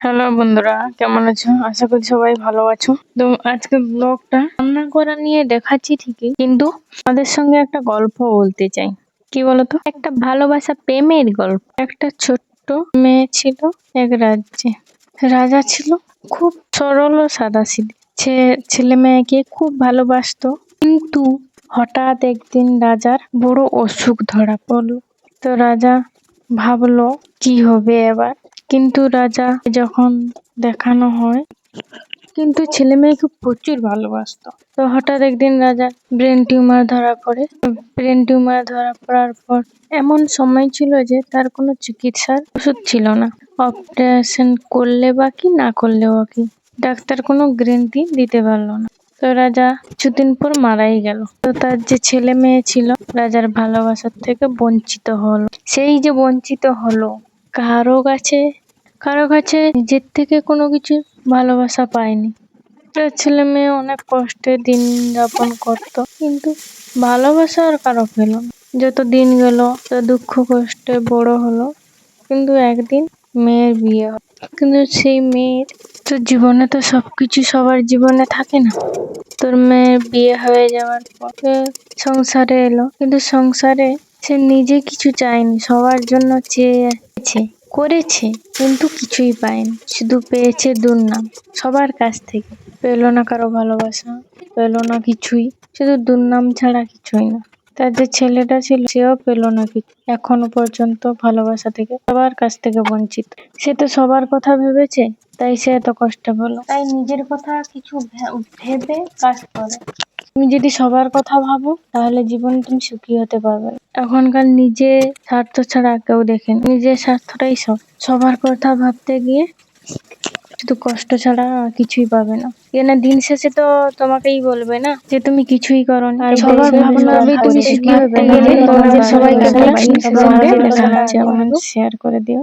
Hello বন্ধুরা, কেমন আছো? আশা করি সবাই ভালো আছো। তো আজকে ব্লগটা রান্না করা নিয়ে দেখাচ্ছি ঠিকই, কিন্তু আমাদের সঙ্গে একটা গল্প বলতে চাই। কি বলতো, একটা ভালোবাসা প্রেমের গল্প। একটা ছোট্ট মেয়ে ছিল এক রাজ্যে। রাজা ছিল খুব সরল ও সাদাসিধে। ছেলে মেয়েকে খুব ভালোবাসতো, কিন্তু হঠাৎ একদিন রাজার বড় অসুখ ধরা পড়লো। তো রাজা ভাবলো কি হবে এবার। কিন্তু রাজা যখন দেখানো হয়, কিন্তু ছেলে মেয়েকে প্রচুর ভালোবাসতো। তো হঠাৎ একদিন রাজার ব্রেন টিউমার ধরা পড়ার পর এমন সময় ছিল যে তার কোনো চিকিৎসার ওষুধ ছিল না। অপারেশন করলে বা কি না করলে বা কি, ডাক্তার কোনো গ্যারান্টি দিতে পারলো না। তো রাজা কিছুদিন পর মারাই গেল। তো তার যে ছেলে মেয়ে ছিল রাজার ভালোবাসার থেকে বঞ্চিত হলো। সেই যে বঞ্চিত হলো, কারো কাছে নিজের থেকে কোনো কিছু ভালোবাসা পায়নি। তার ছেলে মেয়ে অনেক কষ্টে দিন যাপন করতো, কিন্তু ভালোবাসা আর কারো পেল না। যত দিন গেল তো দুঃখ কষ্টে বড় হলো। কিন্তু একদিন মেয়ের বিয়ে হলো। কিন্তু সেই মেয়ের তো জীবনে তো সবকিছু সবার জীবনে থাকে না। তোর মেয়ের বিয়ে হয়ে যাওয়ার পরে সংসারে এলো, কিন্তু সংসারে সে নিজে কিছু চায়নি, সবার জন্য চেয়েছে, করেছে, কিন্তু কিছুই পায়নি। শুধু পেয়েছে দুর্নাম সবার কাছ থেকে। পেলো না কারো ভালোবাসা, পেলো না কিছুই, শুধু দুর্নাম ছাড়া কিছুই না। তার যে ছেলেটা ছিল সেও পেলো না কিছু, এখনো পর্যন্ত ভালোবাসা থেকে সবার কাছ থেকে বঞ্চিত। সে তো সবার কথা ভেবেছে, তাই সে এত কষ্ট পেলো। তাই নিজের কথা কিছু ভেবে কাজ করে। তুমি যদি সবার কথা ভাবো, তাহলে জীবনে তুমি সুখী হতে পারবে না। এখনকার নিজে স্বার্থ ছাড়া কেউ দেখেন, নিজের স্বার্থটাই সবার কথা ভাবতে গিয়ে শুধু কষ্ট ছাড়া আর কিছুই পাবে না। এখানে দিন শেষে তো তোমাকেই বলবে না যে তুমি কিছুই করোনি। আর সবার ভাবনা ভাবেই তুমি সুখী হতে গেলে তোমাদের সবাইকে বলছি, শেয়ার করে দিও।